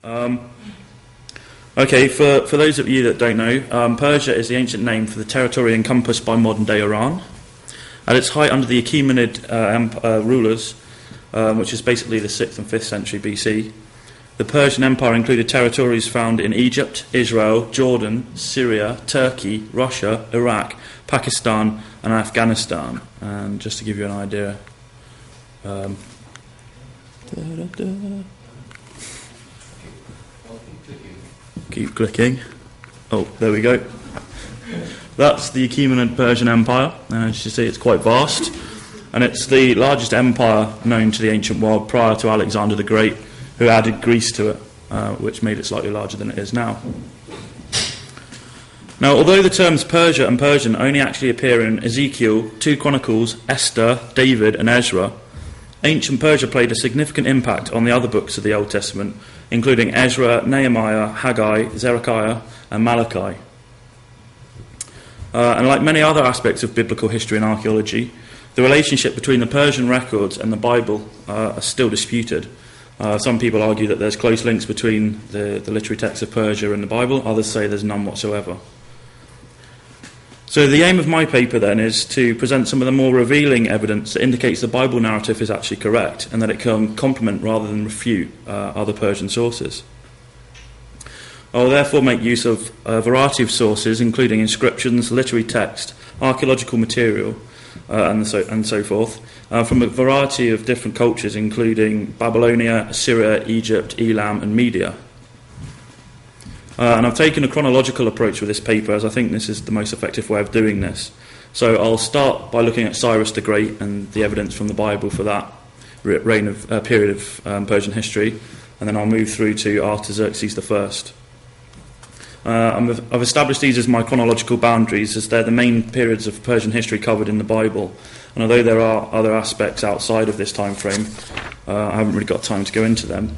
Okay, for those of you that don't know, Persia is the ancient name for the territory encompassed by modern-day Iran. At its height under the Achaemenid rulers, which is basically the 6th and 5th century BC, the Persian Empire included territories found in Egypt, Israel, Jordan, Syria, Turkey, Russia, Iraq, Pakistan and Afghanistan. And just to give you an idea... Keep clicking. Oh, there we go. That's the Achaemenid Persian Empire, and as you see, it's quite vast, and it's the largest empire known to the ancient world prior to Alexander the Great, who added Greece to it, which made it slightly larger than it is now. Now, although the terms Persia and Persian only actually appear in Ezekiel, 2 Chronicles, Esther, David, and Ezra, ancient Persia played a significant impact on the other books of the Old Testament, including Ezra, Nehemiah, Haggai, Zedekiah, and Malachi. And like many other aspects of biblical history and archaeology, the relationship between the Persian records and the Bible are still disputed. Some people argue that there's close links between the literary texts of Persia and the Bible. Others say there's none whatsoever. So the aim of my paper then is to present some of the more revealing evidence that indicates the Bible narrative is actually correct and that it can complement rather than refute other Persian sources. I will therefore make use of a variety of sources, including inscriptions, literary text, archaeological material, and so forth, from a variety of different cultures, including Babylonia, Assyria, Egypt, Elam, and Media. And I've taken a chronological approach with this paper, as I think this is the most effective way of doing this. So I'll start by looking at Cyrus the Great and the evidence from the Bible for that period of Persian history, and then I'll move through to Artaxerxes I. I've established these as my chronological boundaries, as they're the main periods of Persian history covered in the Bible. And although there are other aspects outside of this time frame, I haven't really got time to go into them.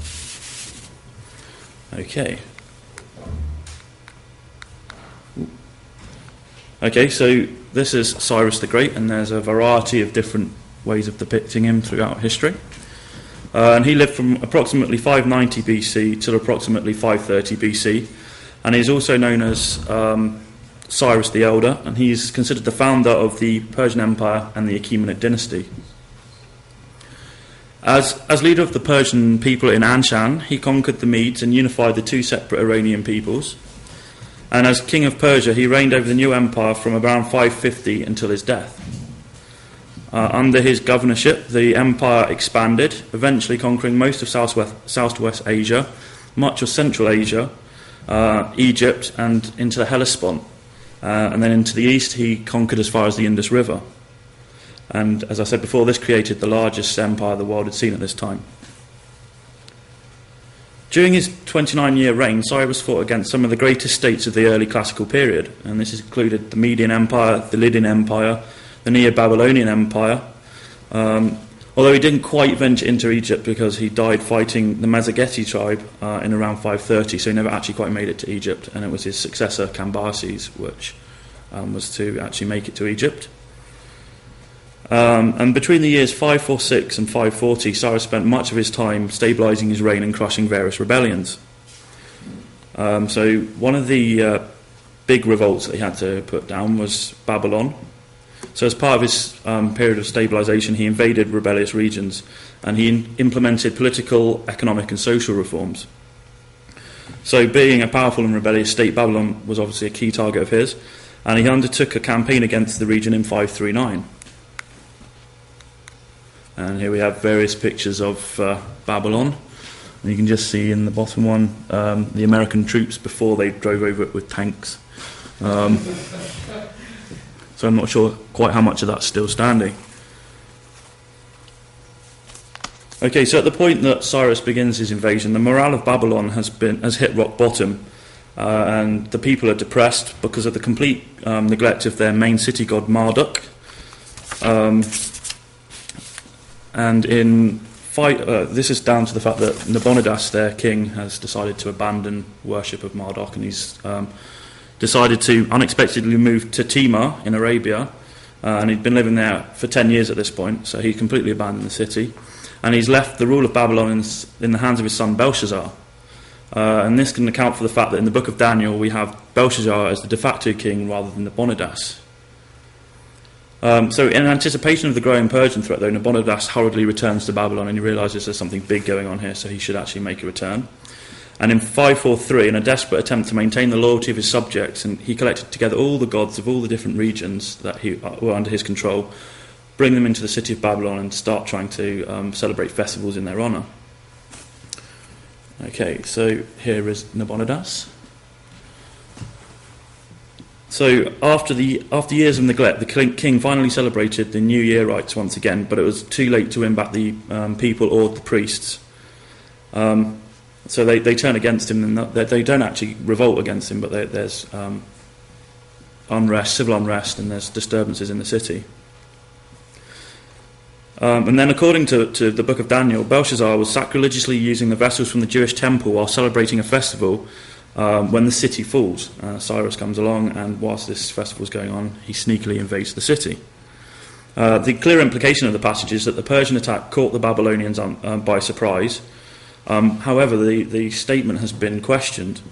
Okay, so this is Cyrus the Great, and there's a variety of different ways of depicting him throughout history. And he lived from approximately 590 BC to approximately 530 BC. And he's also known as Cyrus the Elder, and he's considered the founder of the Persian Empire and the Achaemenid dynasty. As leader of the Persian people in Anshan, he conquered the Medes and unified the 2 separate Iranian peoples. And as king of Persia, he reigned over the new empire from around 550 until his death. Under his governorship, the empire expanded, eventually conquering most of Southwest Asia, much of Central Asia, Egypt, and into the Hellespont. And then into the east, he conquered as far as the Indus River. And as I said before, this created the largest empire the world had seen at this time. During his 29-year reign, Cyrus fought against some of the greatest states of the early classical period, and this included the Median Empire, the Lydian Empire, the Neo-Babylonian Empire, although he didn't quite venture into Egypt because he died fighting the Mazzageti tribe in around 530, so he never actually quite made it to Egypt, and it was his successor, Cambyses, which was to actually make it to Egypt. And between the years 546 and 540, Cyrus spent much of his time stabilising his reign and crushing various rebellions. So one of the big revolts that he had to put down was Babylon. So as part of his period of stabilisation, he invaded rebellious regions, and he implemented political, economic and social reforms. So being a powerful and rebellious state, Babylon was obviously a key target of his, and he undertook a campaign against the region in 539. And here we have various pictures of Babylon. And you can just see in the bottom one the American troops before they drove over it with tanks. So I'm not sure quite how much of that's still standing. Okay, so at the point that Cyrus begins his invasion, the morale of Babylon has hit rock bottom, and the people are depressed because of the complete neglect of their main city god Marduk. And this is down to the fact that Nabonidus, their king, has decided to abandon worship of Marduk, and he's decided to unexpectedly move to Timar in Arabia, and he'd been living there for 10 years at this point, so he completely abandoned the city, and he's left the rule of Babylon in the hands of his son Belshazzar. And this can account for the fact that in the book of Daniel we have Belshazzar as the de facto king rather than Nabonidus. So in anticipation of the growing Persian threat, though, Nabonidus hurriedly returns to Babylon, and he realises there's something big going on here, so he should actually make a return. And in 543, in a desperate attempt to maintain the loyalty of his subjects, and he collected together all the gods of all the different regions that were under his control, bring them into the city of Babylon, and start trying to celebrate festivals in their honour. Okay, so here is Nabonidus. So after years of neglect, the king finally celebrated the New Year rites once again, but it was too late to win back the people or the priests. So they turn against him, and they don't actually revolt against him, but there's unrest, civil unrest, and there's disturbances in the city. And then, according to the book of Daniel, Belshazzar was sacrilegiously using the vessels from the Jewish temple while celebrating a festival when the city falls. Cyrus comes along, and whilst this festival is going on, he sneakily invades the city. The clear implication of the passage is that the Persian attack caught the Babylonians by surprise. However, the statement has been questioned,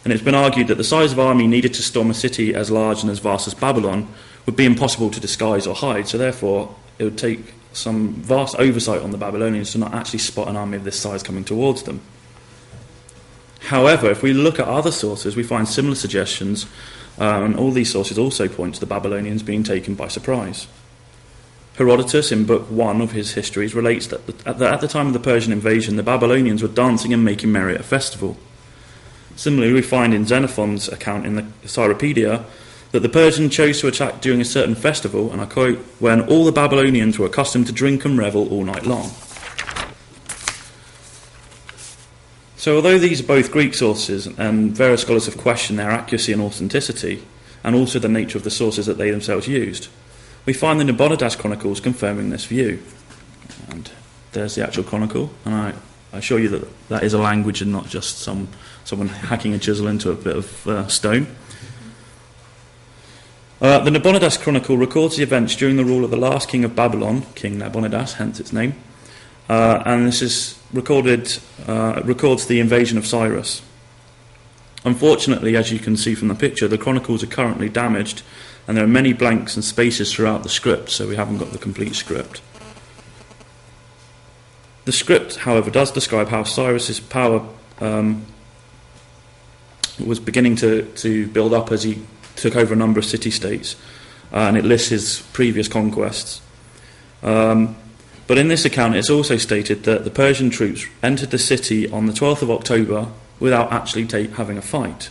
and it's been argued that the size of army needed to storm a city as large and as vast as Babylon would be impossible to disguise or hide, so therefore it would take some vast oversight on the Babylonians to not actually spot an army of this size coming towards them. However, if we look at other sources, we find similar suggestions, and all these sources also point to the Babylonians being taken by surprise. Herodotus, in Book 1 of his histories, relates that at the time of the Persian invasion, the Babylonians were dancing and making merry at a festival. Similarly, we find in Xenophon's account in the Cyropedia that the Persians chose to attack during a certain festival, and I quote, when all the Babylonians were accustomed to drink and revel all night long. So although these are both Greek sources, and various scholars have questioned their accuracy and authenticity, and also the nature of the sources that they themselves used, we find the Nabonidus Chronicles confirming this view. And there's the actual chronicle, and I assure you that that is a language and not just someone hacking a chisel into a bit of stone. The Nabonidus Chronicle records the events during the rule of the last king of Babylon, King Nabonidus, hence its name, and this is records the invasion of Cyrus. Unfortunately, as you can see from the picture, the chronicles are currently damaged, and there are many blanks and spaces throughout the script, so we haven't got the complete script. The script, however, does describe how Cyrus's power was beginning to build up as he took over a number of city-states, and it lists his previous conquests. But in this account, it's also stated that the Persian troops entered the city on the 12th of October without actually having a fight.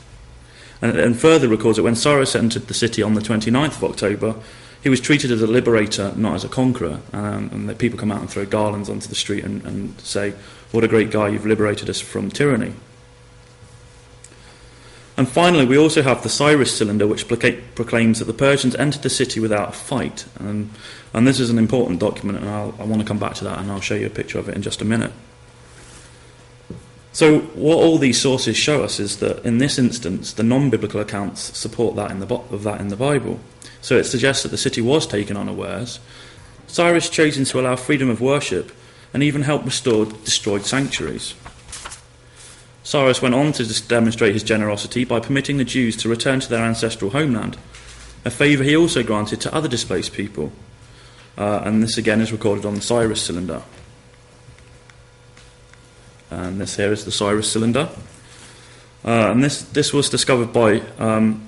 And further records that when Cyrus entered the city on the 29th of October, he was treated as a liberator, not as a conqueror. And that people come out and throw garlands onto the street and say, "What a great guy, you've liberated us from tyranny." And finally, we also have the Cyrus Cylinder, which proclaims that the Persians entered the city without a fight. And this is an important document, and I want to come back to that, and I'll show you a picture of it in just a minute. So what all these sources show us is that in this instance, the non-biblical accounts support that in the Bible. So it suggests that the city was taken unawares. Cyrus chosen to allow freedom of worship and even help restore destroyed sanctuaries. Cyrus went on to demonstrate his generosity by permitting the Jews to return to their ancestral homeland, a favour he also granted to other displaced people. And this again is recorded on the Cyrus Cylinder. And this here is the Cyrus Cylinder. And this was discovered by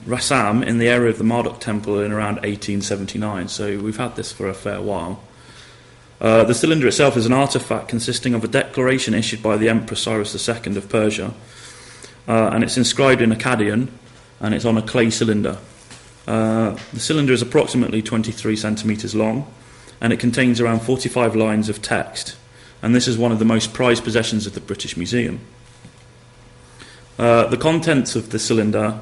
Rassam in the area of the Marduk Temple in around 1879, so we've had this for a fair while. The cylinder itself is an artefact consisting of a declaration issued by the Emperor Cyrus II of Persia, and it's inscribed in Akkadian, and it's on a clay cylinder. The cylinder is approximately 23 centimetres long, and it contains around 45 lines of text, and this is one of the most prized possessions of the British Museum. The contents of the cylinder,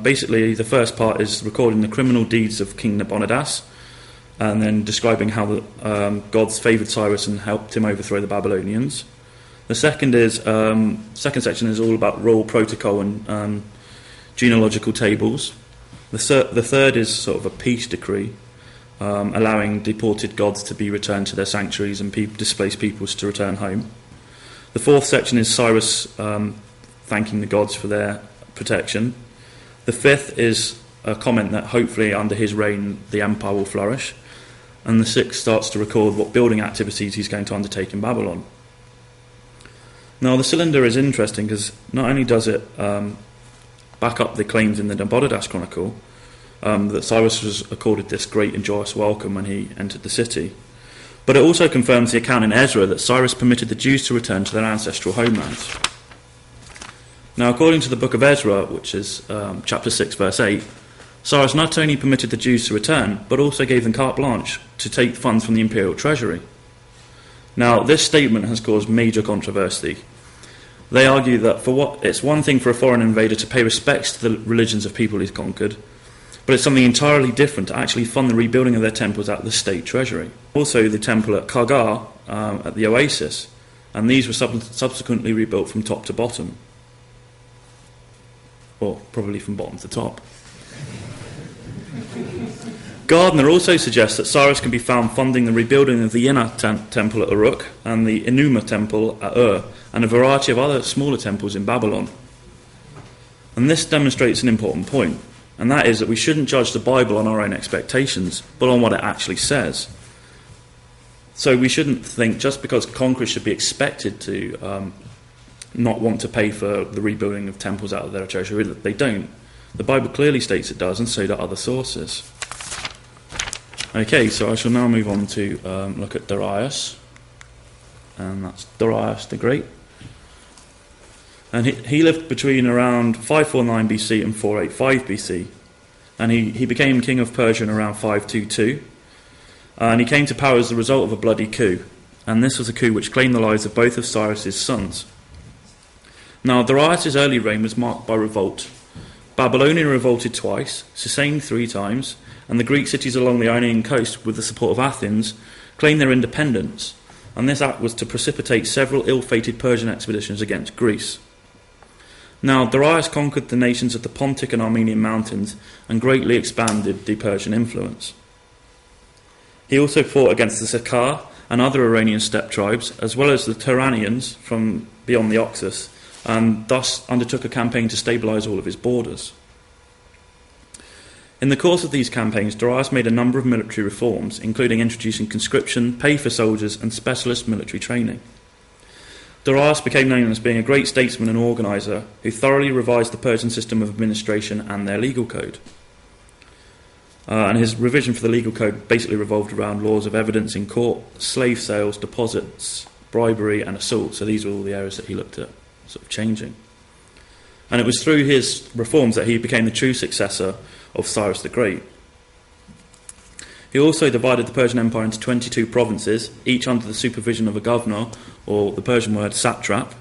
basically the first part is recording the criminal deeds of King Nabonidus, and then describing how the gods favoured Cyrus and helped him overthrow the Babylonians. The second section is all about royal protocol and genealogical tables. The third is sort of a peace decree, allowing deported gods to be returned to their sanctuaries and displaced peoples to return home. The fourth section is Cyrus thanking the gods for their protection. The fifth is a comment that hopefully under his reign the empire will flourish. And the sixth starts to record what building activities he's going to undertake in Babylon. Now the cylinder is interesting because not only does it back up the claims in the Nabonidus Chronicle that Cyrus was accorded this great and joyous welcome when he entered the city, but it also confirms the account in Ezra that Cyrus permitted the Jews to return to their ancestral homelands. Now, according to the book of Ezra, which is chapter 6, verse 8, Cyrus not only permitted the Jews to return, but also gave them carte blanche to take funds from the imperial treasury. Now, this statement has caused major controversy. They argue that it's one thing for a foreign invader to pay respects to the religions of people he's conquered, but it's something entirely different to actually fund the rebuilding of their temples out of the state treasury. Also, the temple at Kargar, at the Oasis, and these were subsequently rebuilt from top to bottom. Or probably from bottom to top. Gardner also suggests that Cyrus can be found funding the rebuilding of the Inna temple at Uruk and the Enuma temple at Ur, and a variety of other smaller temples in Babylon. And this demonstrates an important point, and that is that we shouldn't judge the Bible on our own expectations, but on what it actually says. So we shouldn't think just because conquerors should be expected to not want to pay for the rebuilding of temples out of their treasury, that they don't. The Bible clearly states it does, and so do other sources. Okay, so I shall now move on to look at Darius, and that's Darius the Great. And he lived between around 549 BC and 485 BC, and he became king of Persia in around 522, and he came to power as the result of a bloody coup, and this was a coup which claimed the lives of both of Cyrus's sons. Now, Darius' early reign was marked by revolt. Babylonia revolted twice, Sicily 3 times, and the Greek cities along the Ionian coast, with the support of Athens, claimed their independence, and this act was to precipitate several ill-fated Persian expeditions against Greece. Now, Darius conquered the nations of the Pontic and Armenian mountains and greatly expanded the Persian influence. He also fought against the Sakar and other Iranian steppe tribes, as well as the Turanians from beyond the Oxus, and thus undertook a campaign to stabilise all of his borders. In the course of these campaigns, Darius made a number of military reforms, including introducing conscription, pay for soldiers, and specialist military training. Darius became known as being a great statesman and organiser who thoroughly revised the Persian system of administration and their legal code. And his revision for the legal code basically revolved around laws of evidence in court, slave sales, deposits, bribery, and assault. So these were all the areas that he looked at sort of changing. And it was through his reforms that he became the true successor of Cyrus the Great. He also divided the Persian Empire into 22 provinces, each under the supervision of a governor, or the Persian word satrap.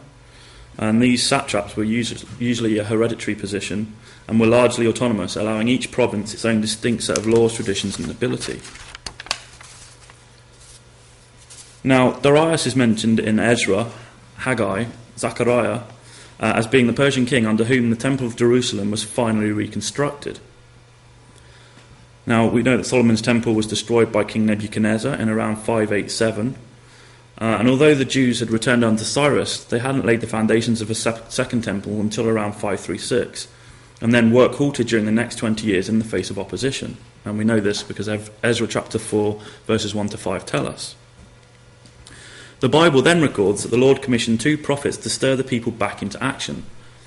And these satraps were usually a hereditary position and were largely autonomous, allowing each province its own distinct set of laws, traditions, and ability. Now, Darius is mentioned in Ezra, Haggai, Zechariah, as being the Persian king under whom the Temple of Jerusalem was finally reconstructed. Now, we know that Solomon's temple was destroyed by King Nebuchadnezzar in around 587, and although the Jews had returned under Cyrus, they hadn't laid the foundations of a second temple until around 536, and then work halted during the next 20 years in the face of opposition. And we know this because Ezra chapter 4, verses 1 to 5 tell us. The Bible then records that the Lord commissioned 2 prophets to stir the people back into action.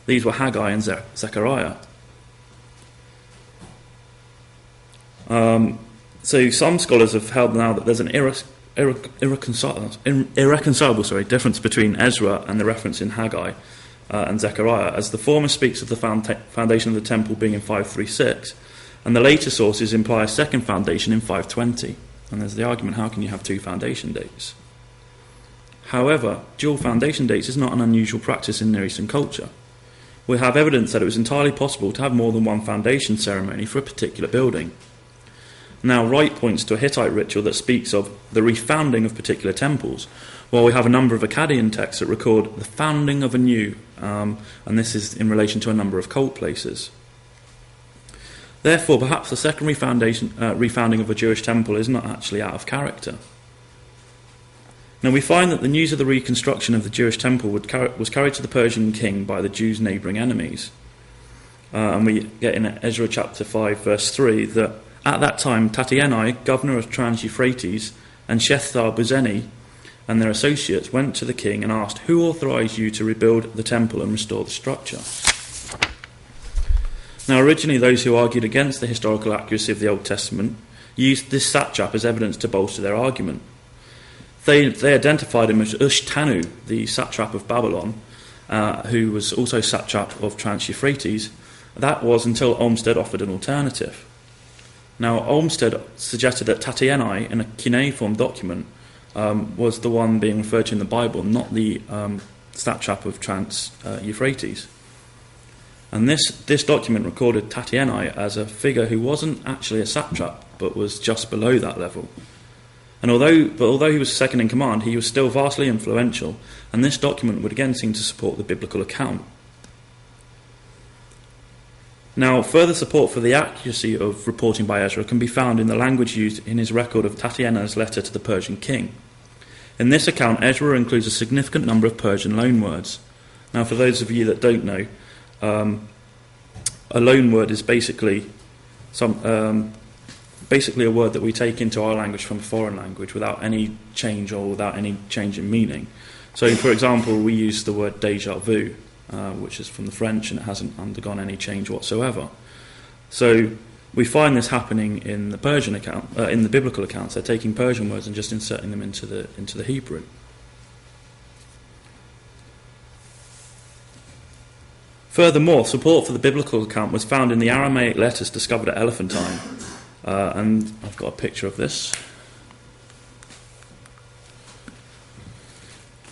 These were Haggai and Zechariah. So some scholars have held now that there's an irreconcilable difference between Ezra and the reference in Haggai and Zechariah, as the former speaks of the foundation of the temple being in 536, and the later sources imply a second foundation in 520. And there's the argument, how can you have 2 foundation dates? However, dual foundation dates is not an unusual practice in Near Eastern culture. We have evidence that it was entirely possible to have more than one foundation ceremony for a particular building. Now, Wright points to a Hittite ritual that speaks of the refounding of particular temples, while we have a number of Akkadian texts that record the founding of a new, and this is in relation to a number of cult places. Therefore, perhaps the second refounding of a Jewish temple is not actually out of character. Now we find that the news of the reconstruction of the Jewish temple was carried to the Persian king by the Jews' neighbouring enemies. And we get in Ezra chapter 5 verse 3 that at that time Tatienai, governor of Trans-Euphrates, and Shethar-Buzeni and their associates went to the king and asked, "Who authorised you to rebuild the temple and restore the structure?" Now originally those who argued against the historical accuracy of the Old Testament used this satrap as evidence to bolster their argument. They identified him as Ushtanu, the satrap of Babylon, who was also satrap of Trans-Euphrates. That was until Olmsted offered an alternative. Now, Olmsted suggested that Tatienai, in a cuneiform document, was the one being referred to in the Bible, not the satrap of Trans-Euphrates. And this document recorded Tatienai as a figure who wasn't actually a satrap, but was just below that level. And although he was second in command, he was still vastly influential, and this document would again seem to support the biblical account. Now, further support for the accuracy of reporting by Ezra can be found in the language used in his record of Tatienai's letter to the Persian king. In this account, Ezra includes a significant number of Persian loanwords. Now, for those of you that don't know, a loanword is basically a word that we take into our language from a foreign language without any change or without any change in meaning. So, for example, we use the word déjà vu, which is from the French, and it hasn't undergone any change whatsoever. So we find this happening in the Persian account, in the biblical accounts. They're taking Persian words and just inserting them into the Hebrew. Furthermore, support for the biblical account was found in the Aramaic letters discovered at Elephantine, and I've got a picture of this.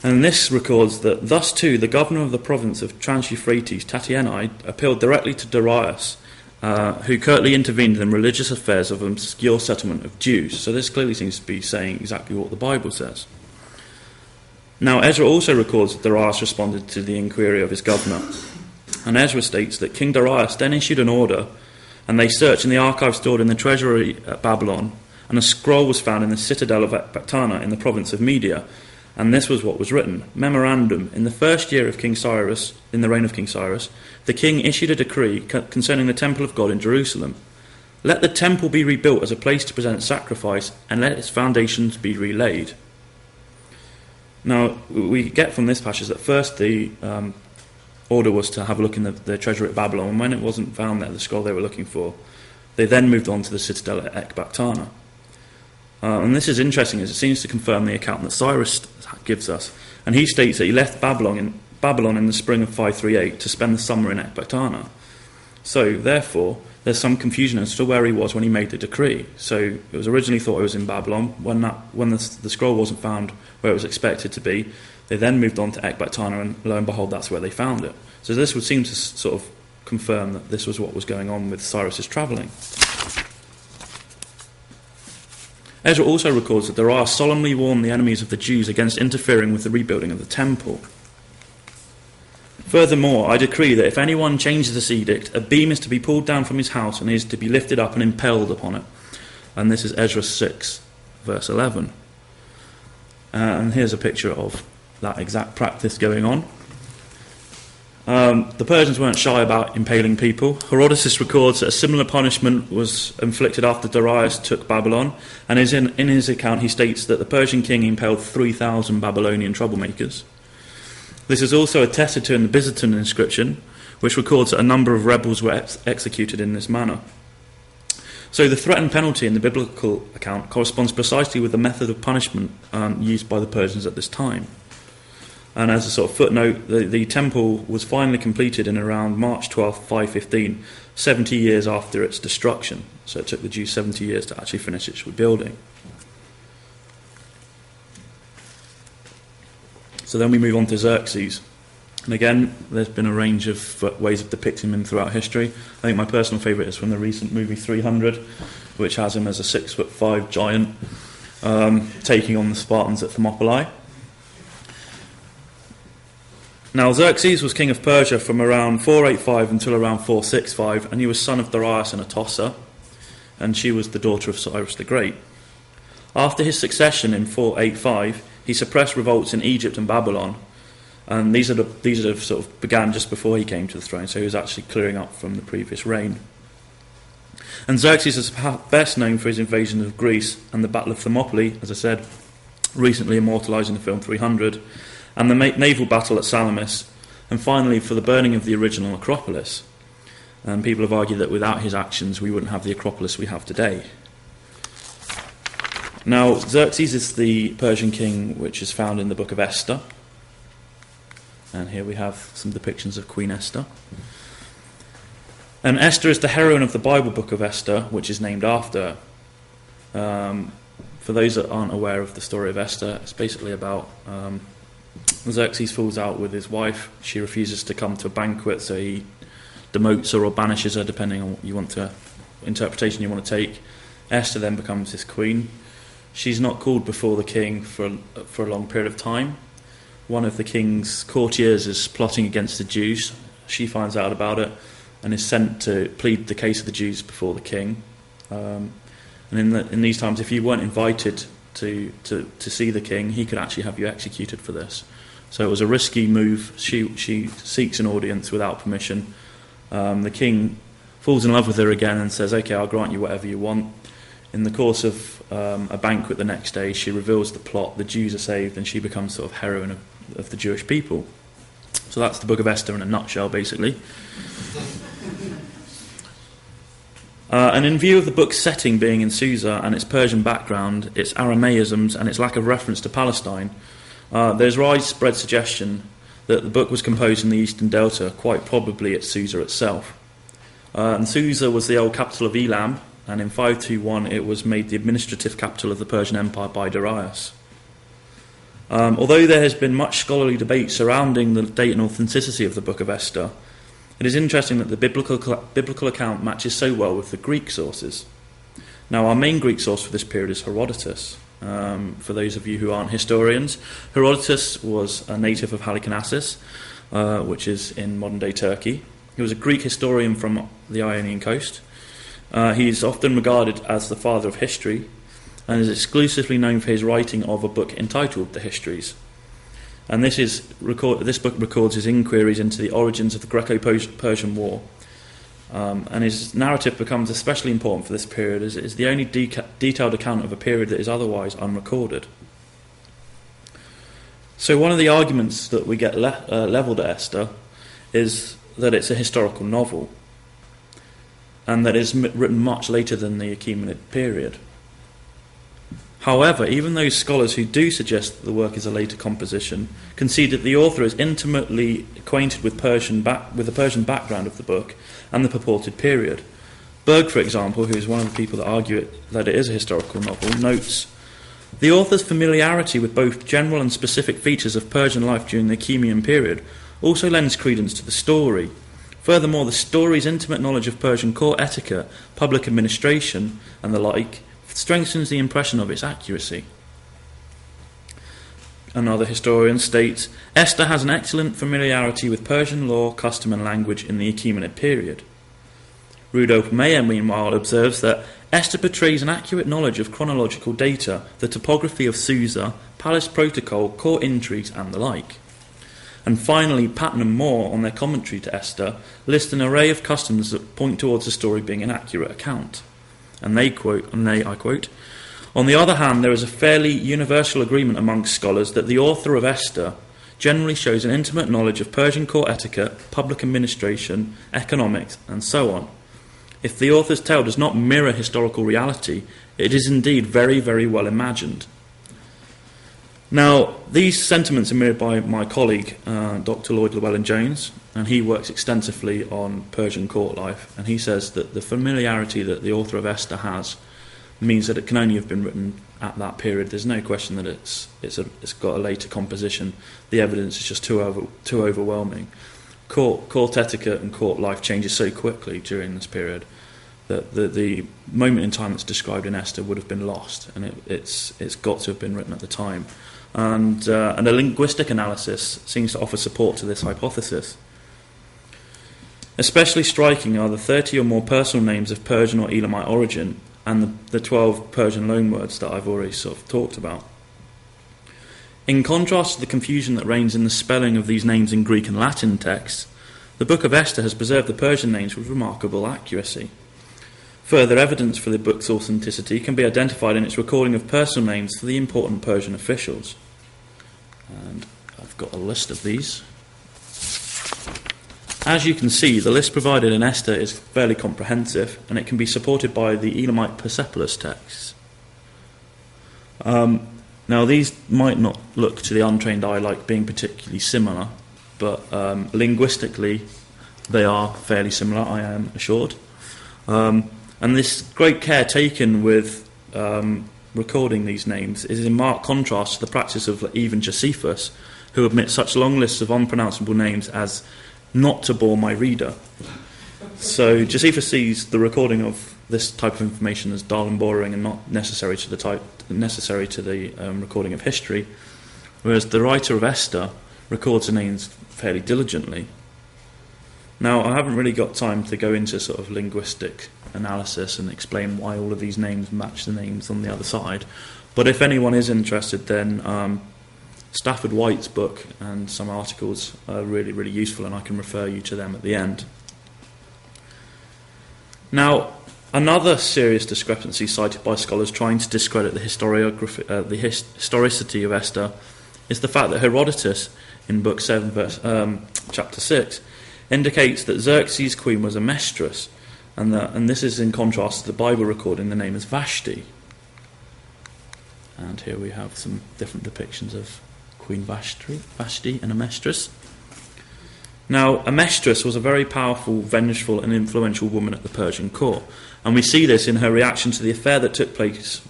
And this records that, thus too, the governor of the province of Trans-Euphrates, Tatienai, appealed directly to Darius, who curtly intervened in religious affairs of an obscure settlement of Jews. So this clearly seems to be saying exactly what the Bible says. Now, Ezra also records that Darius responded to the inquiry of his governor. And Ezra states that King Darius then issued an order, and they searched in the archives stored in the treasury at Babylon, and a scroll was found in the citadel of Ecbatana in the province of Media. And this was what was written. Memorandum, in the first year of King Cyrus, in the reign of King Cyrus, the king issued a decree concerning the temple of God in Jerusalem. Let the temple be rebuilt as a place to present sacrifice, and let its foundations be relaid. Now, we get from this passage that first the order was to have a look in the treasury at Babylon, and when it wasn't found there, the scroll they were looking for, they then moved on to the citadel at Ecbatana. And this is interesting, as it seems to confirm the account that Cyrus gives us. And he states that he left Babylon in the spring of 538 to spend the summer in Ecbatana. So, therefore, there's some confusion as to where he was when he made the decree. So, it was originally thought it was in Babylon. When the scroll wasn't found where it was expected to be, they then moved on to Ecbatana, and lo and behold, that's where they found it. So this would seem to sort of confirm that this was what was going on with Cyrus's travelling. Ezra also records that Darius solemnly warned the enemies of the Jews against interfering with the rebuilding of the temple. Furthermore, I decree that if anyone changes this edict, a beam is to be pulled down from his house and is to be lifted up and impaled upon it. And this is Ezra 6, verse 11. And here's a picture of that exact practice going on. The Persians weren't shy about impaling people. Herodotus records that a similar punishment was inflicted after Darius took Babylon, and in his account he states that the Persian king impaled 3,000 Babylonian troublemakers. This is also attested to in the Byzantine inscription, which records that a number of rebels were executed in this manner. So the threatened penalty in the biblical account corresponds precisely with the method of punishment used by the Persians at this time. And as a sort of footnote, the temple was finally completed in around March 12, 515, 70 years after its destruction. So it took the Jews 70 years to actually finish its rebuilding. So then we move on to Xerxes. And again, there's been a range of ways of depicting him throughout history. I think my personal favourite is from the recent movie 300, which has him as a 6'5" giant taking on the Spartans at Thermopylae. Now, Xerxes was king of Persia from around 485 until around 465, and he was son of Darius and Atossa, and she was the daughter of Cyrus the Great. After his succession in 485, He suppressed revolts in Egypt and Babylon, and these are sort of began just before he came to the throne, so he was actually clearing up from the previous reign. And Xerxes is best known for his invasion of Greece and the Battle of Thermopylae, as I said, recently immortalised in the film 300, and the naval battle at Salamis, and finally for the burning of the original Acropolis. And people have argued that without his actions we wouldn't have the Acropolis we have today. Now, Xerxes is the Persian king which is found in the book of Esther. And here we have some depictions of Queen Esther. And Esther is the heroine of the Bible book of Esther, which is named after her. For those that aren't aware of the story of Esther, it's basically about Xerxes falls out with his wife. She refuses to come to a banquet, so he demotes her or banishes her, depending on what interpretation you want to take. Esther then becomes his queen. She's not called before the king for a long period of time. One of the king's courtiers is plotting against the Jews. She finds out about it and is sent to plead the case of the Jews before the king. And in these times, if you weren't invited to see the king, he could actually have you executed for this. So it was a risky move. She seeks an audience without permission. The king falls in love with her again and says, "Okay, I'll grant you whatever you want." In the course of a banquet the next day, she reveals the plot. The Jews are saved, and she becomes sort of heroine of the Jewish people. So that's the book of Esther in a nutshell, basically. And in view of the book's setting being in Susa and its Persian background, its Aramaisms and its lack of reference to Palestine, there's widespread suggestion that the book was composed in the Eastern Delta, quite probably at Susa itself. And Susa was the old capital of Elam, and in 521 it was made the administrative capital of the Persian Empire by Darius. Although there has been much scholarly debate surrounding the date and authenticity of the book of Esther, it is interesting that the biblical account matches so well with the Greek sources. Now, our main Greek source for this period is Herodotus. For those of you who aren't historians, Herodotus was a native of Halicarnassus, which is in modern-day Turkey. He was a Greek historian from the Ionian coast. He's often regarded as the father of history, and is exclusively known for his writing of a book entitled The Histories. And this book records his inquiries into the origins of the Greco-Persian War. And his narrative becomes especially important for this period, as it is the only detailed account of a period that is otherwise unrecorded. So one of the arguments that we get levelled at Esther is that it's a historical novel, and that it's written much later than the Achaemenid period. However, even those scholars who do suggest that the work is a later composition concede that the author is intimately acquainted with the Persian background of the book and the purported period. Berg, for example, who is one of the people that argue that it is a historical novel, notes, "The author's familiarity with both general and specific features of Persian life during the Achaemenid period also lends credence to the story. Furthermore, the story's intimate knowledge of Persian court etiquette, public administration, and the like strengthens the impression of its accuracy." Another historian states, "Esther has an excellent familiarity with Persian law, custom and language in the Achaemenid period." Rudolf Meyer, meanwhile, observes that Esther portrays an accurate knowledge of chronological data, the topography of Susa, palace protocol, court intrigues, and the like. And finally, Patton and Moore, on their commentary to Esther, list an array of customs that point towards the story being an accurate account. And I quote, "On the other hand, there is a fairly universal agreement amongst scholars that the author of Esther generally shows an intimate knowledge of Persian court etiquette, public administration, economics, and so on. If the author's tale does not mirror historical reality, it is indeed very, very well imagined." Now, these sentiments are mirrored by my colleague, Dr. Lloyd Llewellyn-Jones, and he works extensively on Persian court life, and he says that the familiarity that the author of Esther has means that it can only have been written at that period. There's no question that it's got a later composition. The evidence is just too overwhelming. Court etiquette and court life changes so quickly during this period that the moment in time that's described in Esther would have been lost, and it's got to have been written at the time. And a linguistic analysis seems to offer support to this hypothesis. Especially striking are the 30 or more personal names of Persian or Elamite origin, and the 12 Persian loanwords that I've already sort of talked about. In contrast to the confusion that reigns in the spelling of these names in Greek and Latin texts, the Book of Esther has preserved the Persian names with remarkable accuracy. Further evidence for the book's authenticity can be identified in its recording of personal names for the important Persian officials. And I've got a list of these. As you can see, the list provided in Esther is fairly comprehensive, and it can be supported by the Elamite Persepolis texts. Now, these might not look to the untrained eye like being particularly similar, but linguistically they are fairly similar, I am assured. And this great care taken with recording these names is in marked contrast to the practice of even Josephus, who omits such long lists of unpronounceable names as not to bore my reader. So Josephus sees the recording of this type of information as dull and boring and not necessary to the recording of history, whereas the writer of Esther records the names fairly diligently. Now, I haven't really got time to go into sort of linguistic analysis and explain why all of these names match the names on the other side, but if anyone is interested, then Stafford White's book and some articles are really, really useful, and I can refer you to them at the end. Now, another serious discrepancy cited by scholars trying to discredit the historicity of Esther is the fact that Herodotus, in Book 7, chapter 6, indicates that Xerxes' queen was a mistress, and this is in contrast to the Bible recording the name as Vashti. And here we have some different depictions of Queen Vashti and a mistress. Now, a mistress was a very powerful, vengeful and influential woman at the Persian court, and we see this in her reaction to the affair that took place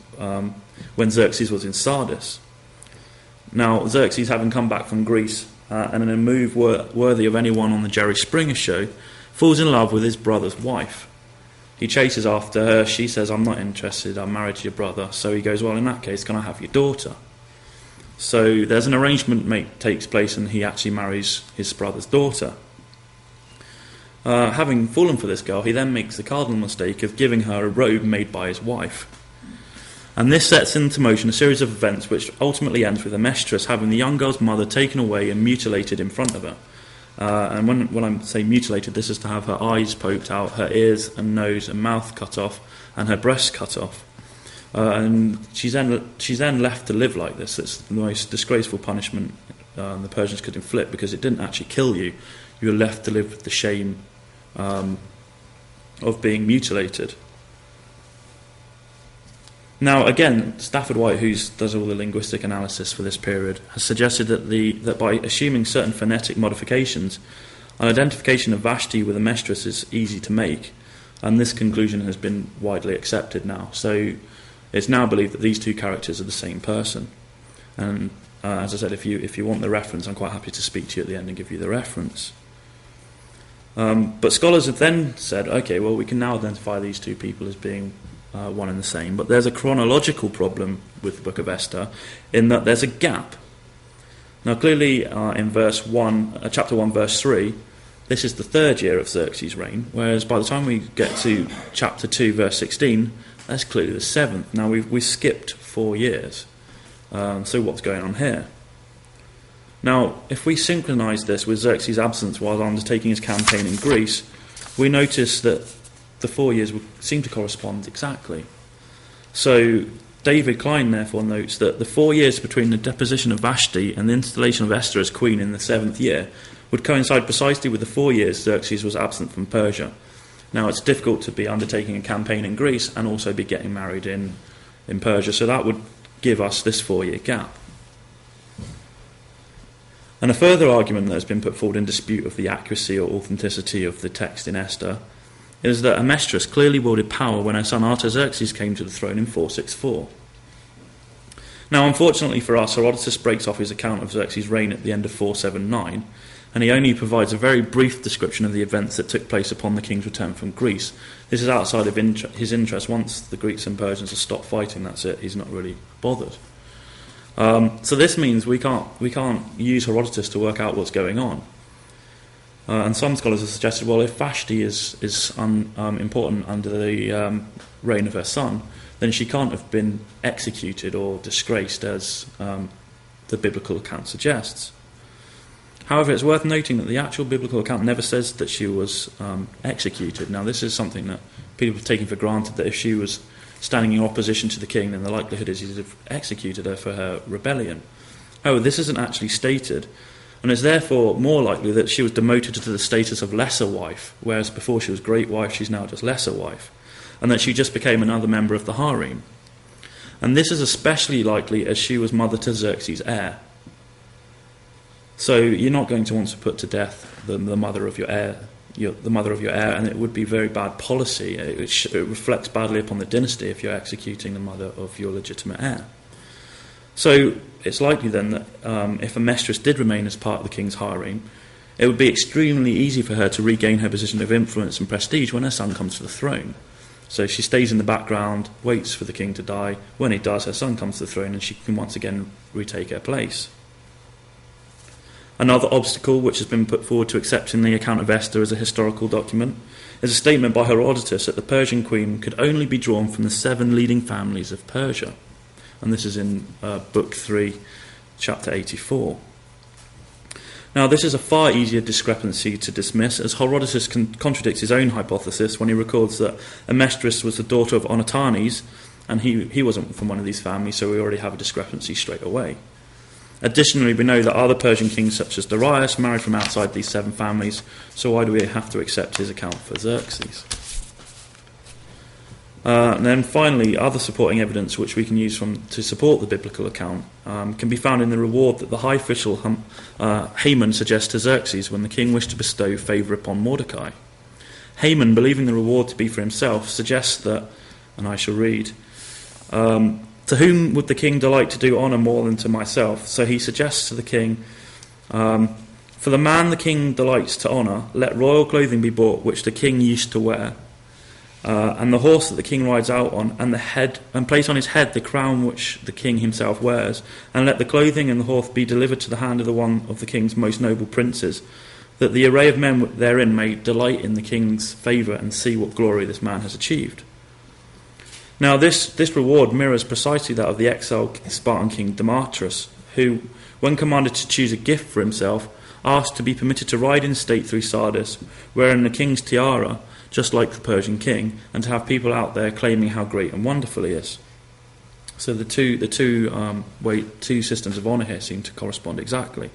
when Xerxes was in Sardis. Now, Xerxes, having come back from Greece, and in a move worthy of anyone on the Jerry Springer show, falls in love with his brother's wife. He chases after her. She says, "I'm not interested, I'm married to your brother." So he goes, "Well, in that case, can I have your daughter?" So there's an arrangement takes place, and he actually marries his brother's daughter. Having fallen for this girl, he then makes the cardinal mistake of giving her a robe made by his wife. And this sets into motion a series of events which ultimately ends with the mistress having the young girl's mother taken away and mutilated in front of her. And when I say mutilated, this is to have her eyes poked out, her ears and nose and mouth cut off, and her breasts cut off. And she's then left to live like this. It's the most disgraceful punishment the Persians could inflict, because it didn't actually kill you. You were left to live with the shame of being mutilated. Now, again, Stafford White, who does all the linguistic analysis for this period, has suggested that by assuming certain phonetic modifications, an identification of Vashti with a mistress is easy to make, and this conclusion has been widely accepted now. So it's now believed that these two characters are the same person. And as I said, if you want the reference, I'm quite happy to speak to you at the end and give you the reference. But scholars have then said, okay, well, we can now identify these two people as being one and the same, but there's a chronological problem with the Book of Esther in that there's a gap. Now, clearly, in chapter 1, verse 3, this is the third year of Xerxes' reign, whereas by the time we get to chapter 2, verse 16, that's clearly the seventh. Now, we've skipped 4 years. So what's going on here? Now, if we synchronise this with Xerxes' absence while undertaking his campaign in Greece, we notice that the 4 years would seem to correspond exactly. So David Klein therefore notes that the 4 years between the deposition of Vashti and the installation of Esther as queen in the 7th year would coincide precisely with the 4 years Xerxes was absent from Persia. Now, it's difficult to be undertaking a campaign in Greece and also be getting married in Persia, so that would give us this 4-year gap. And a further argument that has been put forward in dispute of the accuracy or authenticity of the text in Esther is that a mistress clearly wielded power when her son Artaxerxes came to the throne in 464. Now, unfortunately for us, Herodotus breaks off his account of Xerxes' reign at the end of 479, and he only provides a very brief description of the events that took place upon the king's return from Greece. This is outside of his interest. Once the Greeks and Persians have stopped fighting, that's it. He's not really bothered. So this means we can't use Herodotus to work out what's going on. And some scholars have suggested, well, if Vashti is important under the reign of her son, then she can't have been executed or disgraced as the biblical account suggests. However, it's worth noting that the actual biblical account never says that she was executed. Now, this is something that people have taken for granted, that if she was standing in opposition to the king, then the likelihood is he'd have executed her for her rebellion. However, this isn't actually stated, and it's therefore more likely that she was demoted to the status of lesser wife, whereas before she was great wife, she's now just lesser wife, and that she just became another member of the harem. And this is especially likely as she was mother to Xerxes' heir. So you're not going to want to put to death the mother of your heir, and it would be very bad policy. It reflects badly upon the dynasty if you're executing the mother of your legitimate heir. So it's likely then that if a mistress did remain as part of the king's harem, it would be extremely easy for her to regain her position of influence and prestige when her son comes to the throne. So she stays in the background, waits for the king to die. When he does, her son comes to the throne and she can once again retake her place. Another obstacle which has been put forward to accepting the account of Esther as a historical document is a statement by Herodotus that the Persian queen could only be drawn from the 7 leading families of Persia. And this is in Book 3, Chapter 84. Now, this is a far easier discrepancy to dismiss, as Herodotus contradicts his own hypothesis when he records that Amestris was the daughter of Onatanes, and he wasn't from one of these families, so we already have a discrepancy straight away. Additionally, we know that other Persian kings, such as Darius, married from outside these 7 families, so why do we have to accept his account for Xerxes? And then finally, other supporting evidence which we can use to support the biblical account can be found in the reward that the high official Haman suggests to Xerxes when the king wished to bestow favour upon Mordecai. Haman, believing the reward to be for himself, suggests that, and I shall read, to whom would the king delight to do honour more than to myself? So he suggests to the king, for the man the king delights to honour, let royal clothing be bought which the king used to wear, and the horse that the king rides out on, and place on his head the crown which the king himself wears, and let the clothing and the horse be delivered to the hand of the one of the king's most noble princes, that the array of men therein may delight in the king's favour and see what glory this man has achieved. Now, this reward mirrors precisely that of the exiled Spartan king Demetrius, who, when commanded to choose a gift for himself, asked to be permitted to ride in state through Sardis, wearing the king's tiara, just like the Persian king, and to have people out there claiming how great and wonderful he is. So the two systems of honour here seem to correspond exactly.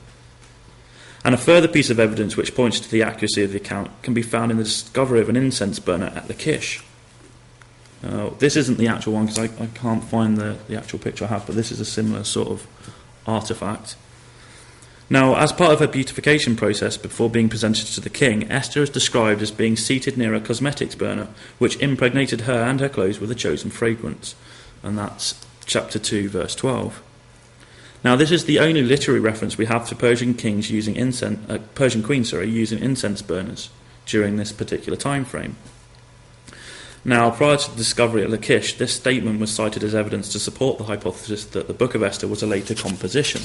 And a further piece of evidence which points to the accuracy of the account can be found in the discovery of an incense burner at Lachish. This isn't the actual one because I can't find the actual picture I have, but this is a similar sort of artefact. Now, as part of her beautification process before being presented to the king, Esther is described as being seated near a cosmetics burner which impregnated her and her clothes with a chosen fragrance, and that's chapter 2, verse 12. Now, this is the only literary reference we have to Persian queens using incense burners during this particular time frame. Now, prior to the discovery at Lachish, this statement was cited as evidence to support the hypothesis that the Book of Esther was a later composition.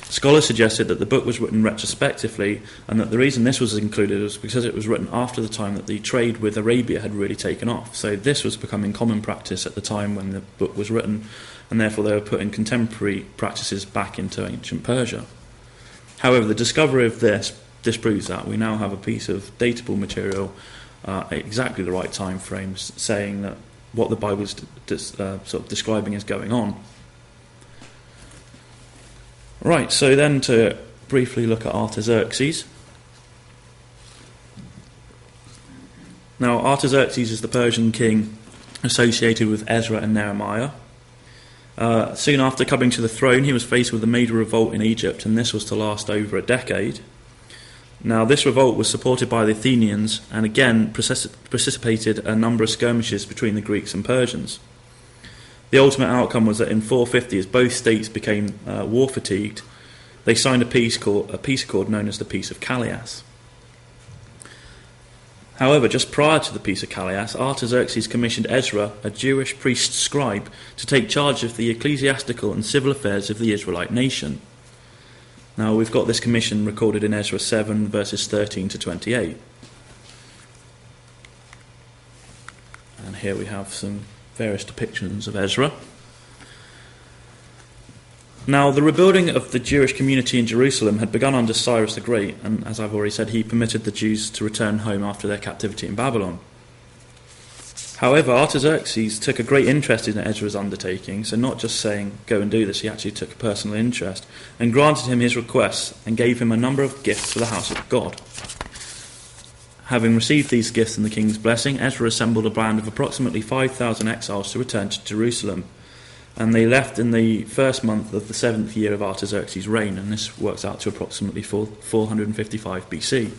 Scholars suggested that the book was written retrospectively, and that the reason this was included was because it was written after the time that the trade with Arabia had really taken off. So this was becoming common practice at the time when the book was written, and therefore they were putting contemporary practices back into ancient Persia. However, the discovery of this disproves that. We now have a piece of datable material at exactly the right time frames, saying that what the Bible is sort of describing is going on. Right, so then to briefly look at Artaxerxes. Now, Artaxerxes is the Persian king associated with Ezra and Nehemiah. Soon after coming to the throne, he was faced with a major revolt in Egypt, and this was to last over a decade. Now, this revolt was supported by the Athenians, and again precipitated a number of skirmishes between the Greeks and Persians. The ultimate outcome was that in 450, as both states became war fatigued, they signed a peace accord known as the Peace of Callias. However, just prior to the Peace of Callias, Artaxerxes commissioned Ezra, a Jewish priest scribe, to take charge of the ecclesiastical and civil affairs of the Israelite nation. Now, we've got this commission recorded in Ezra 7, verses 13 to 28. And here we have some various depictions of Ezra. Now, the rebuilding of the Jewish community in Jerusalem had begun under Cyrus the Great, and as I've already said, he permitted the Jews to return home after their captivity in Babylon. However, Artaxerxes took a great interest in Ezra's undertaking, so not just saying, go and do this, he actually took a personal interest, and granted him his requests and gave him a number of gifts for the house of God. Having received these gifts and the king's blessing, Ezra assembled a band of approximately 5,000 exiles to return to Jerusalem, and they left in the first month of the 7th year of Artaxerxes' reign, and this works out to approximately 455 BC.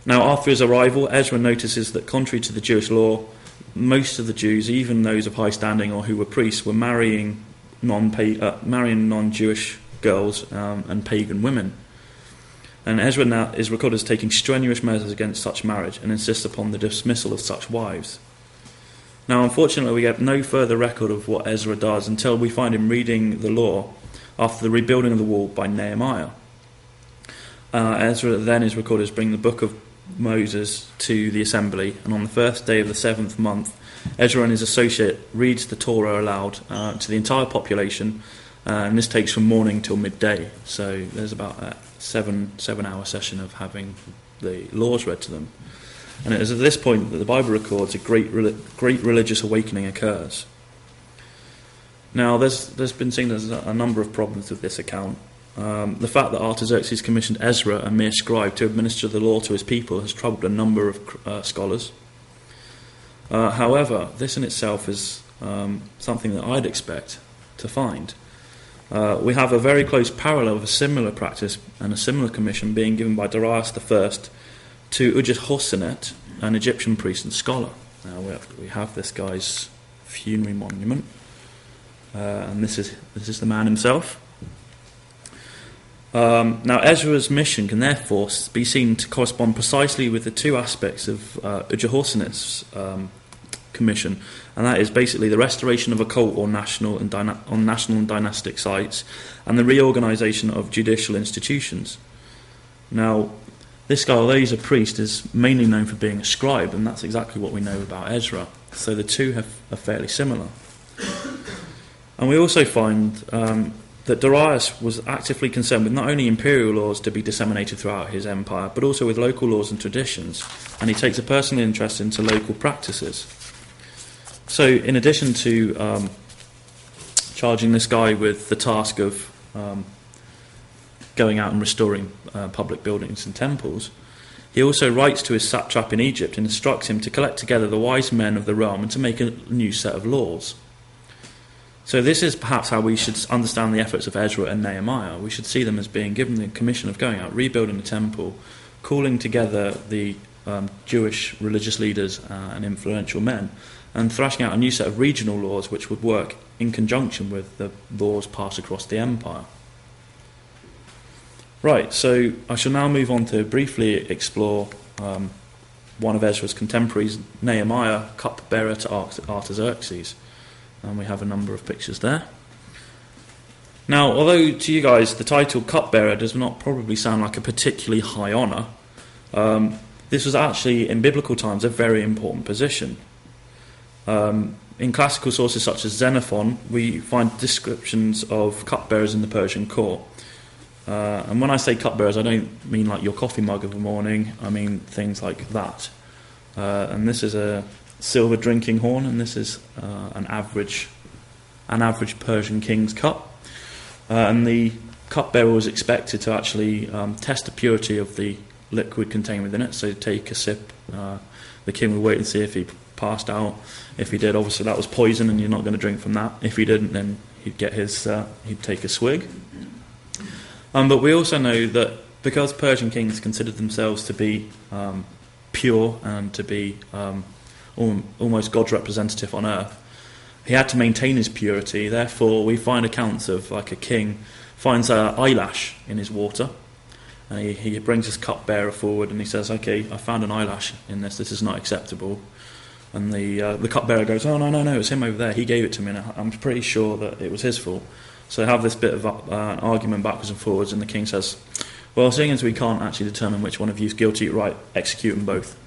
Now, after his arrival, Ezra notices that contrary to the Jewish law, most of the Jews, even those of high standing or who were priests, were marrying non-Jewish girls and pagan women. And Ezra now is recorded as taking strenuous measures against such marriage and insists upon the dismissal of such wives. Now, unfortunately, we get no further record of what Ezra does until we find him reading the law after the rebuilding of the wall by Nehemiah. Ezra then is recorded as bringing the book of Moses to the assembly, and on the first day of the 7th month, Ezra and his associate reads the Torah aloud to the entire population, and this takes from morning till midday. So there's about a 7-hour session of having the laws read to them. And it is at this point that the Bible records a great religious awakening occurs. Now, there's been seen as a number of problems with this account. The fact that Artaxerxes commissioned Ezra, a mere scribe, to administer the law to his people has troubled a number of scholars. However, this in itself is something that I'd expect to find. We have a very close parallel of a similar practice and a similar commission being given by Darius I to Ujahossenet, an Egyptian priest and scholar. Now we have this guy's funerary monument, and this is the man himself. Now, Ezra's mission can therefore be seen to correspond precisely with the two aspects of Ujahossenet's commission, and that is basically the restoration of occult or national and dynastic sites, and the reorganisation of judicial institutions. Now, this guy, although he's a priest, is mainly known for being a scribe, and that's exactly what we know about Ezra. So the two are fairly similar. And we also find that Darius was actively concerned with not only imperial laws to be disseminated throughout his empire, but also with local laws and traditions, and he takes a personal interest into local practices. So in addition to charging this guy with the task of going out and restoring public buildings and temples, he also writes to his satrap in Egypt and instructs him to collect together the wise men of the realm and to make a new set of laws. So this is perhaps how we should understand the efforts of Ezra and Nehemiah. We should see them as being given the commission of going out, rebuilding the temple, calling together the Jewish religious leaders and influential men, and thrashing out a new set of regional laws which would work in conjunction with the laws passed across the empire. Right, so I shall now move on to briefly explore one of Ezra's contemporaries, Nehemiah, cupbearer to Artaxerxes. And we have a number of pictures there. Now, although to you guys the title cupbearer does not probably sound like a particularly high honour, this was actually, in biblical times, a very important position. In classical sources such as Xenophon, we find descriptions of cupbearers in the Persian court. And when I say cupbearers, I don't mean like your coffee mug of the morning, I mean things like that. And this is a silver drinking horn, and this is an average Persian king's cup. And the cupbearer was expected to actually test the purity of the liquid contained within it, so take a sip. The king would wait and see if he passed out. If he did, obviously that was poison and you're not going to drink from that. If he didn't, then he'd get he'd take a swig. But we also know that because Persian kings considered themselves to be pure and to be almost God's representative on earth, he had to maintain his purity. Therefore, we find accounts of like a king finds an eyelash in his water, and he brings his cupbearer forward and he says, "Okay, I found an eyelash in this. This is not acceptable." And the cupbearer goes, "Oh no, it's him over there. He gave it to me, and I'm pretty sure that it was his fault." So they have this bit of an argument backwards and forwards, and the king says, "Well, seeing as we can't actually determine which one of you is guilty, right, execute them both."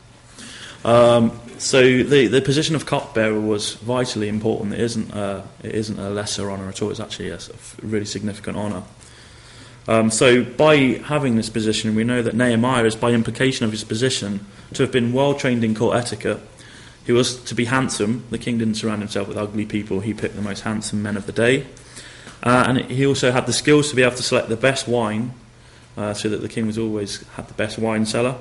So the position of cupbearer was vitally important. It isn't a lesser honour at all. It's actually a really significant honour. So by having this position, we know that Nehemiah is, by implication of his position, to have been well trained in court etiquette. He was to be handsome. The king didn't surround himself with ugly people. He picked the most handsome men of the day. And he also had the skills to be able to select the best wine, so that the king was always had the best wine cellar,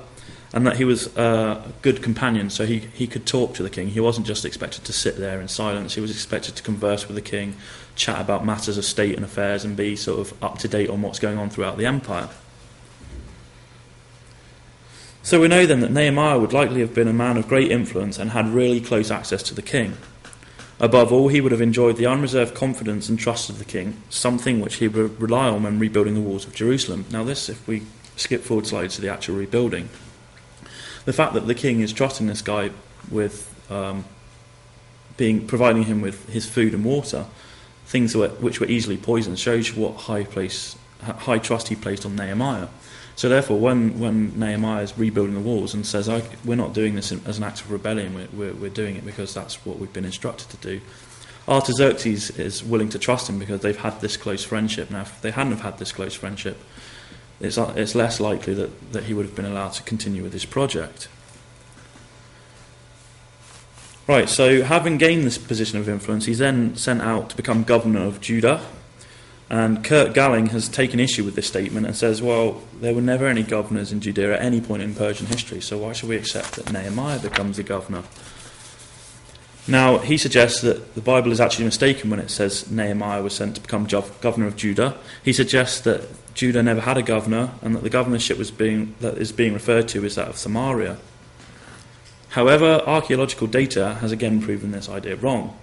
and that he was a good companion, so he could talk to the king. He wasn't just expected to sit there in silence. He was expected to converse with the king, chat about matters of state and affairs, and be sort of up to date on what's going on throughout the empire. So we know then that Nehemiah would likely have been a man of great influence and had really close access to the king. Above all, he would have enjoyed the unreserved confidence and trust of the king, something which he would rely on when rebuilding the walls of Jerusalem. Now this, if we skip forward slightly to the actual rebuilding, the fact that the king is trusting this guy with providing him with his food and water, things which were easily poisoned, shows what high high trust he placed on Nehemiah. So therefore, when Nehemiah is rebuilding the walls and says, we're not doing this as an act of rebellion, we're doing it because that's what we've been instructed to do, Artaxerxes is willing to trust him because they've had this close friendship. Now, if they hadn't have had this close friendship, it's less likely that he would have been allowed to continue with his project. Right, so having gained this position of influence, he's then sent out to become governor of Judah. And Kurt Galling has taken issue with this statement and says, well, there were never any governors in Judea at any point in Persian history, so why should we accept that Nehemiah becomes the governor? Now, he suggests that the Bible is actually mistaken when it says Nehemiah was sent to become governor of Judah. He suggests that Judah never had a governor and that the governorship that is being referred to is that of Samaria. However, archaeological data has again proven this idea wrong.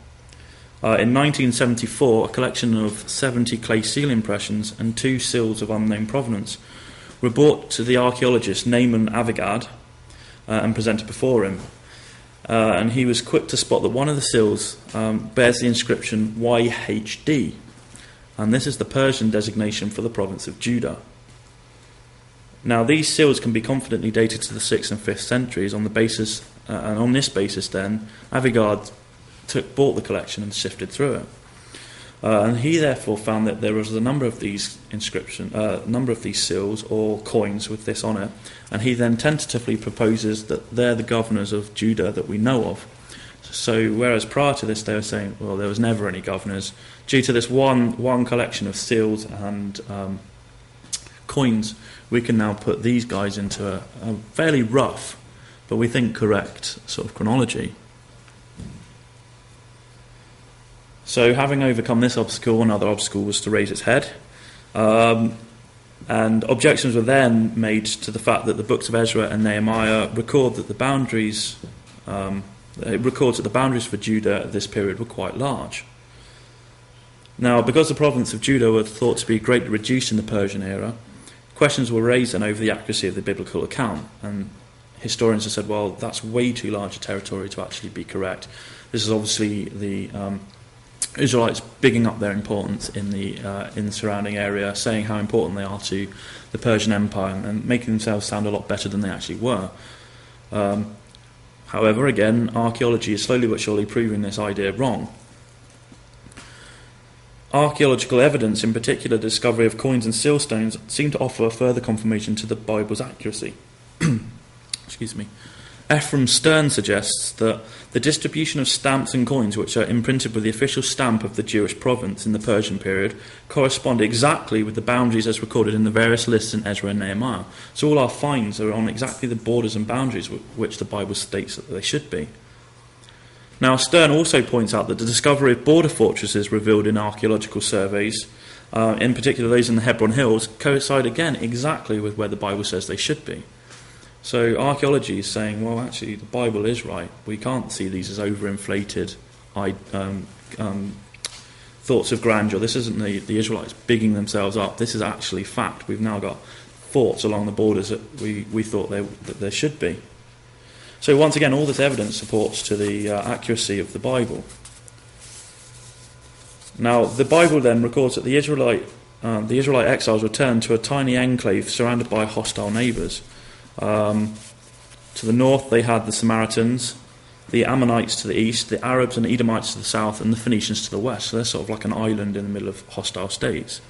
In 1974, a collection of 70 clay seal impressions and 2 seals of unknown provenance were brought to the archaeologist Naaman Avigad and presented before him. And he was quick to spot that one of the seals bears the inscription YHD, and this is the Persian designation for the province of Judah. Now, these seals can be confidently dated to the 6th and 5th centuries on the basis, and on this basis then, Avigad bought the collection and sifted through it. And he therefore found that there was a number of these seals or coins with this on it, and he then tentatively proposes that they're the governors of Judah that we know of. So whereas prior to this they were saying, well, there was never any governors, due to this one collection of seals and coins, we can now put these guys into a fairly rough, but we think correct sort of chronology. So having overcome this obstacle, another obstacle was to raise its head. And objections were then made to the fact that the books of Ezra and Nehemiah record that the boundaries for Judah at this period were quite large. Now, because the province of Judah were thought to be greatly reduced in the Persian era, questions were raised then over the accuracy of the biblical account. And historians have said, well, that's way too large a territory to actually be correct. This is obviously the Israelites bigging up their importance in the surrounding area, saying how important they are to the Persian Empire and making themselves sound a lot better than they actually were. However, again, archaeology is slowly but surely proving this idea wrong. Archaeological evidence, in particular the discovery of coins and seal stones, seem to offer further confirmation to the Bible's accuracy. Excuse me. Ephraim Stern suggests that the distribution of stamps and coins which are imprinted with the official stamp of the Jewish province in the Persian period correspond exactly with the boundaries as recorded in the various lists in Ezra and Nehemiah. So all our finds are on exactly the borders and boundaries which the Bible states that they should be. Now, Stern also points out that the discovery of border fortresses revealed in archaeological surveys, in particular those in the Hebron Hills, coincide again exactly with where the Bible says they should be. So archaeology is saying, well, actually, the Bible is right. We can't see these as overinflated thoughts of grandeur. This isn't the Israelites bigging themselves up. This is actually fact. We've now got forts along the borders that we thought that there should be. So once again, all this evidence supports to the accuracy of the Bible. Now, the Bible then records that the Israelite exiles returned to a tiny enclave surrounded by hostile neighbours. To the north they had the Samaritans, the Ammonites to the east, the Arabs and Edomites to the south, and the Phoenicians to the west. So they're sort of like an island in the middle of hostile states.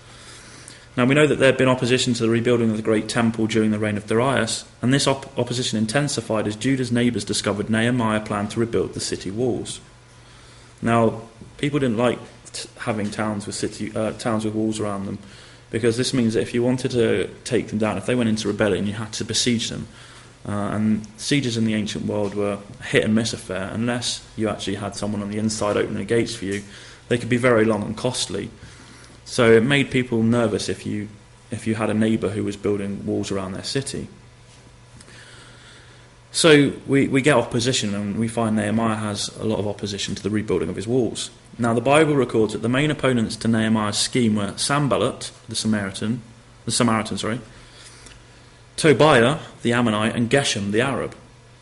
Now we know that there had been opposition to the rebuilding of the great temple during the reign of Darius, and this opposition intensified as Judah's neighbours discovered Nehemiah planned to rebuild the city walls. Now, people didn't like having towns with walls around them, because this means that if you wanted to take them down, if they went into rebellion, you had to besiege them. And sieges in the ancient world were a hit and miss affair. Unless you actually had someone on the inside opening the gates for you, they could be very long and costly. So it made people nervous if you had a neighbour who was building walls around their city. So we get opposition, and we find Nehemiah has a lot of opposition to the rebuilding of his walls. Now the Bible records that the main opponents to Nehemiah's scheme were Sanballat, the Samaritan, Tobiah, the Ammonite, and Geshem, the Arab.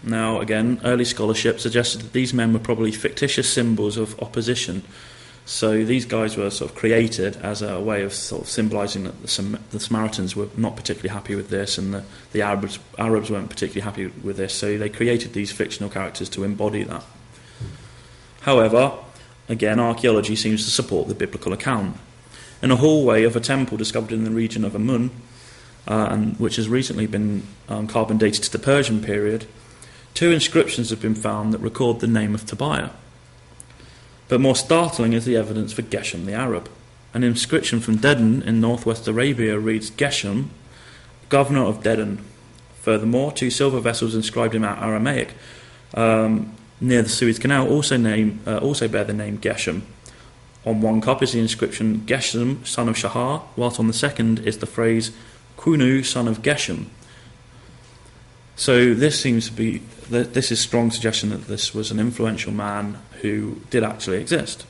Now again, early scholarship suggested that these men were probably fictitious symbols of opposition. So these guys were sort of created as a way of sort of symbolising that the Samaritans were not particularly happy with this, and the Arabs weren't particularly happy with this. So they created these fictional characters to embody that. However, again, archaeology seems to support the biblical account. In a hallway of a temple discovered in the region of Amun, and which has recently been carbon dated to the Persian period, 2 inscriptions have been found that record the name of Tobiah. But more startling is the evidence for Geshem the Arab. An inscription from Dedan in northwest Arabia reads, Geshem, governor of Dedan. Furthermore, 2 silver vessels inscribed in Aramaic near the Suez Canal also bear the name Geshem. On one cup is the inscription Geshem, son of Shahar, whilst on the second is the phrase Kunu, son of Geshem. So this is strong suggestion that this was an influential man who did actually exist.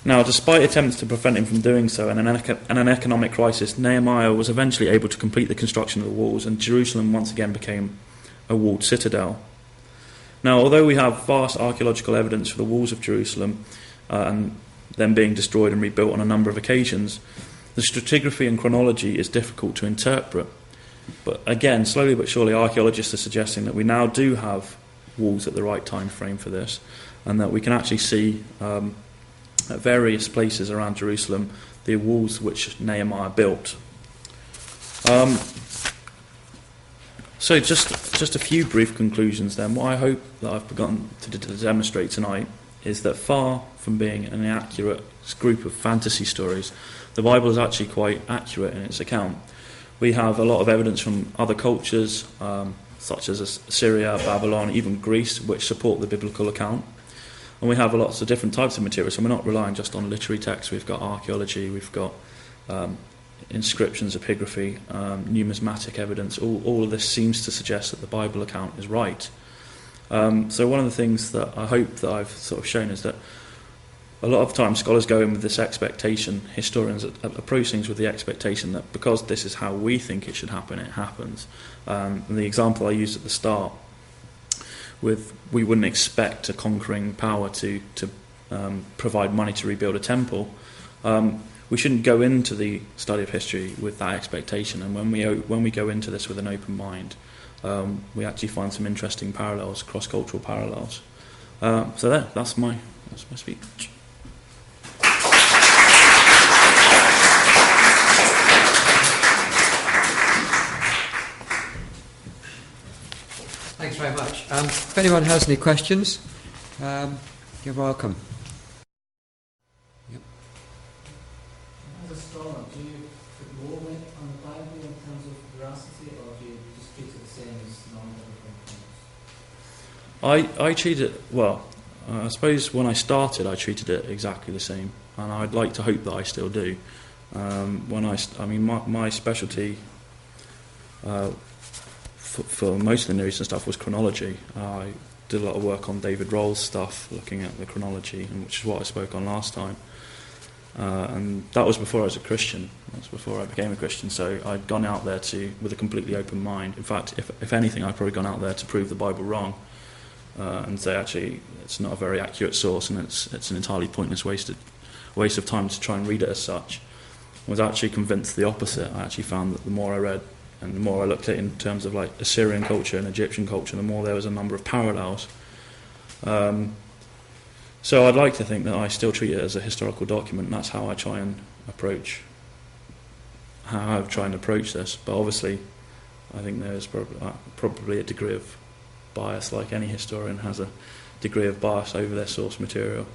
Now, despite attempts to prevent him from doing so and an economic crisis, Nehemiah was eventually able to complete the construction of the walls, and Jerusalem once again became a walled citadel. Now, although we have vast archaeological evidence for the walls of Jerusalem and them being destroyed and rebuilt on a number of occasions, the stratigraphy and chronology is difficult to interpret. But again, slowly but surely, archaeologists are suggesting that we now do have walls at the right time frame for this, and that we can actually see at various places around Jerusalem the walls which Nehemiah built. So just a few brief conclusions then. What I hope that I've begun to demonstrate tonight is that far from being an inaccurate group of fantasy stories, the Bible is actually quite accurate in its account. We have a lot of evidence from other cultures, such as Assyria, Babylon, even Greece, which support the biblical account. And we have lots of different types of material, so we're not relying just on literary texts. We've got archaeology, we've got inscriptions, epigraphy, numismatic evidence. All of this seems to suggest that the Bible account is right. So one of the things that I hope that I've sort of shown is that a lot of times scholars go in with this expectation, historians approach things with the expectation that because this is how we think it should happen, it happens. And the example I used at the start, with we wouldn't expect a conquering power to provide money to rebuild a temple, we shouldn't go into the study of history with that expectation. And when we go into this with an open mind, we actually find some interesting parallels, cross-cultural parallels. So that's my speech. Thanks very much. If anyone has any questions, you're welcome. Yep. As a scholar, do you put more weight on the Bible in terms of veracity, or do you just treat it the same as non-biblical accounts? I treat it, well, I suppose when I started I treated it exactly the same, and I'd like to hope that I still do. My specialty for most of the Near Eastern stuff was chronology. I did a lot of work on David Roll's stuff, looking at the chronology, which is what I spoke on last time. And that was before I was a Christian. That was before I became a Christian. So I'd gone out there with a completely open mind. In fact, if anything, I'd probably gone out there to prove the Bible wrong and say actually it's not a very accurate source, and it's an entirely pointless waste of time to try and read it as such. I was actually convinced the opposite. I actually found that the more I read And the more I looked at it in terms of like Assyrian culture and Egyptian culture, the more there was a number of parallels. So I'd like to think that I still treat it as a historical document, and that's how I try and approach this. But obviously, I think there is probably a degree of bias, like any historian has a degree of bias over their source material.